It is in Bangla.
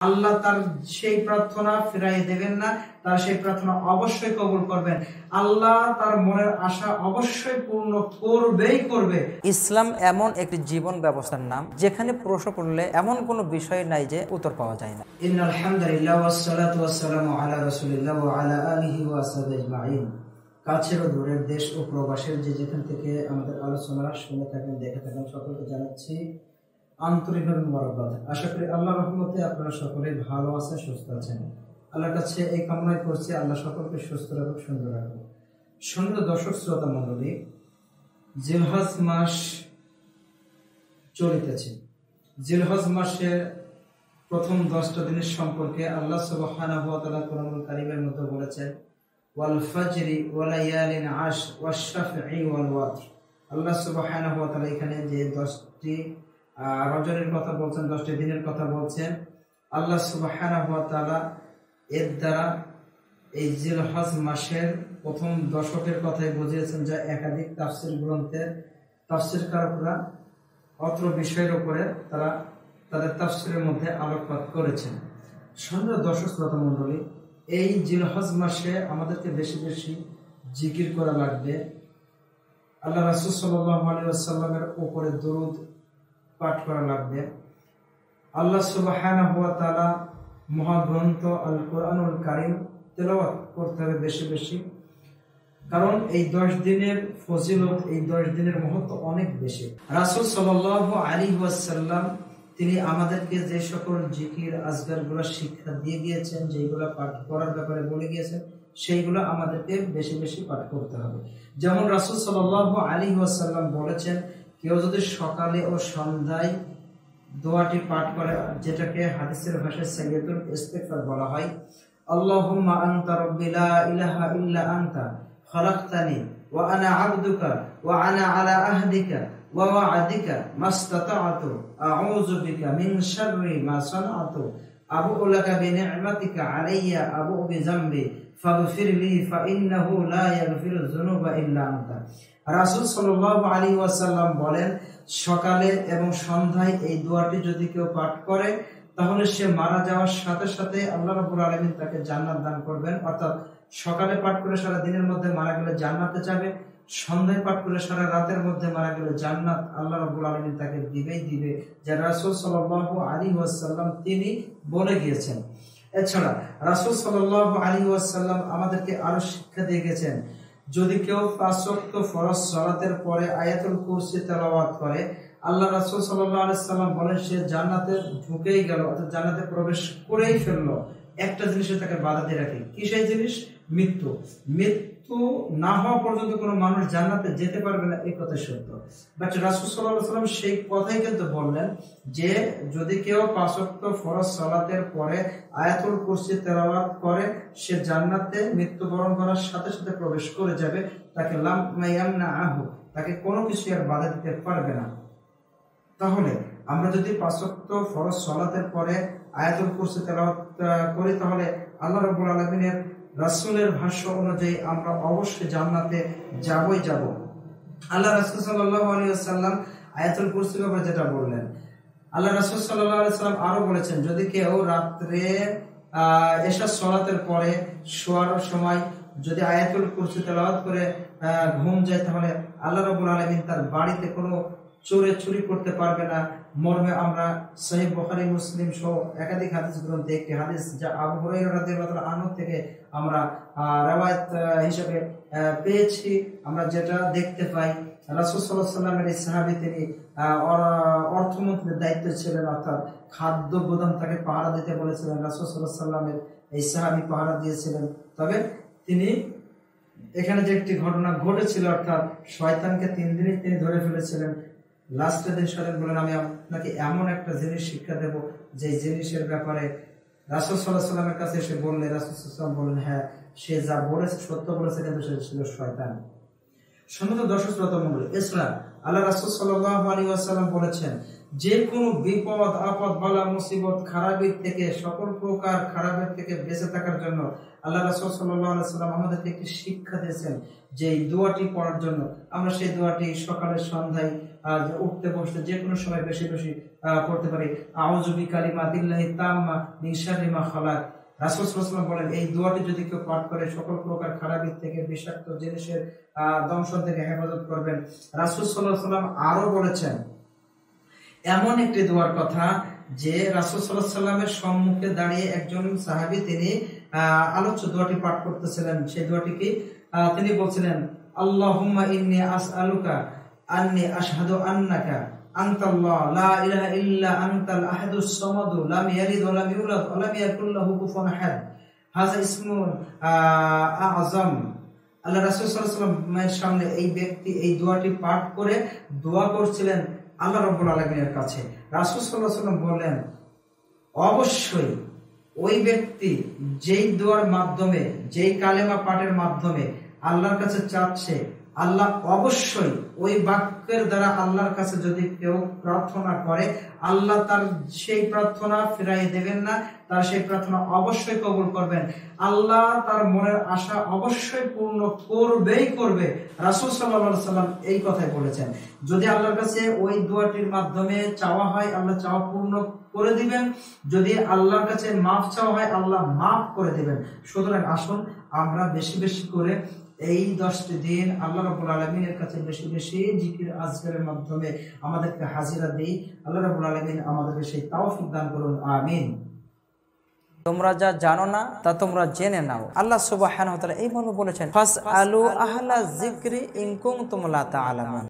আল্লাহ তার সেই প্রার্থনা ফিরাই দেবেন না, তার সেই প্রার্থনা অবশ্যই কবুল করবেন। আল্লাহ তার মনের আশা অবশ্যই পূর্ণ করবেই করবে। ইসলাম এমন একটি জীবন ব্যবস্থার নাম যেখানে প্রশ্ন করলে এমন কোনো বিষয় নাই যে উত্তর পাওয়া যায় না। ইন্নাল হামদুলিল্লাহ ওয়াসসালাতু ওয়াসসালামু আলা রাসূলিল্লাহ ওয়া আলা আলিহি ওয়া আসহাবিহি আজমাইন। কাছের ও দূরের দেশ ও প্রবাসের যে যেখান থেকে আমাদের আলোচনা শুনে থাকেন, দেখে থাকেন, সকলকে জানাচ্ছি আন্তরিকভাবে মোবারকবাদ। আশা করি আল্লাহর রহমতে আপনারা সকলে ভালো আছেন, সুস্থ আছেন। আল্লাহর কাছে এই কামনাই করছি আল্লাহ সকলকে সুস্থ রাখুক, সুন্দর রাখুক। সুন্দর দর্শক শ্রোতা মণ্ডলী, জিলহজ মাস চলিতেছে। জিলহজ মাসের প্রথম 10টা দিনের সম্পর্কে আল্লাহ সুবহানাহু ওয়া তাআলা কোরআনুল কারীমের মধ্যে বলেছেন, ওয়াল ফাজরি ওয়া লায়ালিন আশ ওয়াশ শাফঈ ওয়াল ওয়াতর। আল্লাহ সুবহানাহু ওয়া তাআলা এখানে যে 10টি রজনীর কথা বলছেন, 10টি দিনের কথা বলছেন, আল্লাহ সুবহানাহু ওয়া তাআলা এর দ্বারা এই জিলহজ মাসের প্রথম দশকের কথাই বুঝিয়েছেন, যা একাধিক তাফসীর গ্রন্থের তাফসীরকারকরা অত্র বিষয়ের উপরে তারা তাদের তাফসীরের মধ্যে আলোকপাত করেছেন। সুন্দর দর্শক শ্রোতা মণ্ডলী, এই জিলহজ মাসে আমাদেরকে বেশি বেশি জিকির করা লাগবে। আল্লাহ রাসূল সাল্লাল্লাহু আলাইহি ওয়াসাল্লামের উপরে দরুদ পাঠ করা লাগবে। আল্লাহ সুবহানাহু ওয়া তাআলা মহাগ্রন্থ আল কোরআনুল কারীম তেলাওয়াত করতে হবে বেশি বেশি, কারণ এই 10 দিনের ফজিলত, এই 10 দিনের মহত্ব অনেক বেশি। রাসূল সাল্লাল্লাহু আলাইহি ওয়াসাল্লাম তিনি আমাদেরকে যে সকল জিকির আজকারগুলো শিক্ষা দিয়ে গিয়েছেন, যেগুলো পাঠ করার ব্যাপারে বলে গিয়েছেন, সেইগুলো আমাদেরকে বেশি বেশি পাঠ করতে হবে। যেমন রাসূল সাল্লাল্লাহু আলাইহি ওয়াসাল্লাম বলেছেন, কেউ যদি সকালে ও সন্ধ্যায় দোয়াটি পাঠ করে, যেটাকে হাদিসের ভাষায় সাইয়্যিদুল ইস্তিগফার বলা হয়, আল্লাহুম্মা আনতা রাব্বি লা ইলাহা ইল্লা আনতা খালাকতানি ওয়া আনা আবদুকা ওয়া আনা আলা আহদিকা ওয়া ওয়া'দিকা মাস্তাতা'তু আউযু বিকা মিন শাররি মা সানা'তু আবু'ু লাকা বিনি'মাতিকা আলাইয়া আবু'ু বিযামবি ফাগফিরলি ফাইন্নাহু লা ইয়াগফিরুয যুনুবা ইল্লা আনতা। রাসূল সাল্লাল্লাহু আলাইহি ওয়াসাল্লাম বলেন, সকালে এবং সন্ধ্যায় এই দোয়াটি যদি কেউ পাঠ করে, তাহলে সে মারা যাওয়ার সাথে সাথে আল্লাহ রাব্বুল আলামিন তাকে জান্নাত দান করবেন। অর্থাৎ সকালে পাঠ করে সারা দিনের মধ্যে মারা গেলে জান্নাতে যাবে, সন্ধ্যায় পাঠ করে সারা রাতের মধ্যে মারা গেলে জান্নাত আল্লাহ রাব্বুল আলামিন তাকে দিবেই দিবে, যা রাসূল সাল্লাল্লাহু আলাইহি ওয়াসাল্লাম তিনি বলে গিয়েছেন। এছাড়া রাসূল সাল্লাল্লাহু আলাইহি ওয়াসাল্লাম আমাদেরকে আরো শিক্ষা দিয়ে গেছেন, যদি কেউ 5 ওয়াক্ত ফরজ সালাতের পরে আয়াতুল কুরসি তেলাওয়াত করে, আল্লাহ রাসূল সাল্লাল্লাহু আলাইহি ওয়াসাল্লাম বলেন সে জান্নাতে ঢুকেই গেল, অর্থাৎ জান্নাতে প্রবেশ করেই ফেললো। একটা জিনিসে তাকে বাধা দিয়ে রাখে, কি সেই জিনিস? মৃত্যু। মৃত্যু না হওয়া পর্যন্ত কোনো মানুষ জান্নাতে যেতে পারবে না, এই কথা সত্য। বাট রাসূল সাল্লাল্লাহু আলাইহি ওয়াসাল্লাম সেই কথাই কিন্তু বললেন যে যদি কেউ 5 ওয়াক্ত ফরজ সালাতের পরে আয়াতুল কুরসি তেলাওয়াত করে, সে জান্নাতে মৃত্যুবরণ করার সাথে সাথে প্রবেশ করে যাবে, তাকে লাম ইয়ামনাহু, তাকে কোনো কিছু আর বাধা দিতে পারবে না। তাহলে আমরা যদি 5 ওয়াক্ত ফরজ সালাতের পরে আয়াতুল কুরসি তেলাওয়াত করি, তাহলে আল্লাহ রাব্বুল আলামিনের রাসূলের ভাষ্য অনুযায়ী আমরা অবশ্যই জান্নাতে যাবই যাব। আল্লাহ রাসূল সাল্লাল্লাহু আলাইহি ওয়াসাল্লাম আয়াতুল কুরসির ব্যাপারে যেটা বললেন, আল্লাহ রাসূল সাল্লাল্লাহু আলাইহি ওয়াসাল্লাম আরো বলেছেন, যদি কেউ রাত্রে এশা সালাতের পরে শোয়ার সময় যদি আয়াতুল কুরসি তেলাওয়াত করে ঘুম যায়, তাহলে আল্লাহ রাব্বুল আলামিন তার বাড়িতে কোনো চোরে চুরি করতে পারবে না। মর্মে আমরা সহিহ বুখারী, মুসলিম সহ একাধিক হাদিস গ্রন্থে একটি হাদিস, যা আবু হুরায়রা রাদিয়াল্লাহু আনহু থেকে আমরা রওয়ায়াত হিসেবে পেয়েছি, আমরা যেটা দেখতে পাই, রাসূল সাল্লাল্লাহু আলাইহি ওয়াসাল্লামের এই সাহাবী তিনি অর্থমন্ত্রীর দায়িত্বে ছিলেন, অর্থাৎ খাদ্য গোদাম তাকে পাহারা দিতে বলেছিলেন। রাসূল সাল্লাল্লাহু আলাইহি ওয়াসাল্লামের এই সাহাবী পাহারা দিয়েছিলেন। তবে তিনি এখানে যে একটি ঘটনা ঘটেছিল, অর্থাৎ শয়তানকে 3 দিনে তিনি ধরে ফেলেছিলেন। লাস্টের দিন শয়তান বলেন, আমি আপনাকে এমন একটা জিনিস শিক্ষা দেব যে জিনিসের ব্যাপারে রাসূল সাল্লাল্লাহু আলাইহি ওয়াসাল্লামের কাছে এসে বললে রাসূল সাল্লাল্লাহু আলাইহি ওয়াসাল্লাম বলেন, হ্যাঁ, সে যা বলেছে সত্য বলেছে, কিন্তু সে ছিল শয়তান। সম্মানিত দর্শক শ্রোতা মণ্ডলী, ইসলাম আল্লাহ রাসূল সাল্লাল্লাহু আলাইহি ওয়াসাল্লাম বলেছেন, যে কোনো বিপদ আপদ বালা মুসিবত খারাপের থেকে, সকল প্রকার খারাপের থেকে বেঁচে থাকার জন্য আল্লাহ রাসূল সাল্লাল্লাহু আলাইহি ওয়াসাল্লাম আমাদেরকে একটি শিক্ষা দিয়েছেন, যে এই দোয়াটি পড়ার জন্য। আমরা সেই দোয়াটি সকালে সন্ধ্যায় উঠতে বসতে যে কোনো সময় বেশি বেশি পড়তে পারি আউযু বিকালিমাতিল্লাহি তাম্মা মিন শাররি মা খালাক। রাসূল সাল্লাল্লাহু আলাইহি ওয়াসাল্লাম বলেন এই দোয়াটি যদি কেউ পাঠ করে সকল প্রকার খারাপি থেকে, বিষাক্ত জিনিসের দংশন থেকে হেফাজত করবেন। রাসূল সাল্লাল্লাহু আলাইহি ওয়াসাল্লাম আরো বলেছেন এমন একটি দোয়ার কথা যে রাসূল সাল্লাল্লাহু আলাইহি ওয়াসাল্লামের সম্মুখে দাঁড়িয়ে একজন সাহাবী তিনি আলোচ্য দোয়াটি পাঠ করতেছিলেন। সেই দোয়াটি কি? তিনি বলছিলেন আল্লাহুম্মা ইন্নী আসআলুকা আন্নী আশহাদু আন্নাকা আনতাল্লাহ লা ইলাহা ইল্লা আনতাল আহাদুস সামাদু লাম ইয়ালিদ ওয়া লাম ইউলাদ ওয়া লাম ইয়াকুল লাহু কুফুয়ান আহাদ। হাযা ইসমুন আযম। আল্লাহ রাসূল সাল্লাল্লাহু আলাইহি ওয়াসাল্লামের সামনে এই ব্যক্তি এই দোয়াটি পাঠ করে দোয়া করছিলেন আল্লাহ রাব্বুল আলামিনের কাছে। রাসূল সাল্লাল্লাহু আলাইহি ওয়াসাল্লাম বললেন অবশ্যই ওই ব্যক্তি যেই দোয়ার মাধ্যমে, যেই কালেমা পাঠের মাধ্যমে আল্লাহর কাছে চাচ্ছে, আল্লাহ অবশ্যই ওই বাক্যের দ্বারা আল্লাহর কাছে যদি কেউ প্রার্থনা করে আল্লাহ তার সেই প্রার্থনা ফিরাই দেবেন না, তার সেই প্রার্থনা অবশ্যই কবুল করবেন। আল্লাহ তার মনের আশা অবশ্যই পূর্ণ করবেই করবে। রাসূল সাল্লাল্লাহু আলাইহি ওয়াসাল্লাম এই কথাই বলেছেন। যদি আল্লাহর কাছে ওই দোয়াটির মাধ্যমে চাওয়া হয় আল্লাহ চাওয়া পূর্ণ করে দিবেন, যদি আল্লাহর কাছে মাফ চাওয়া হয় আল্লাহ মাফ করে দিবেন। সুতরাং আসুন আমরা বেশি বেশি করে এই 10টি দিন আল্লাহ রাব্বুল আলামিনের কাছে বেশি বেশি জিকির আজকারের মাধ্যমে আমাদেরকে হাজিরা দেই। আল্লাহ রাব্বুল আলামিন আমাদেরকে সেই তৌফিক দান করুন, আমিন। তোমরা যা জানো না তা তোমরা জেনে নাও। আল্লাহ সুবহানাহু ওয়া তাআলা এই মর্মে বলেছেন ফাসআলু আহলা যিকরি ইন কুনতুম লা তা'লামুন।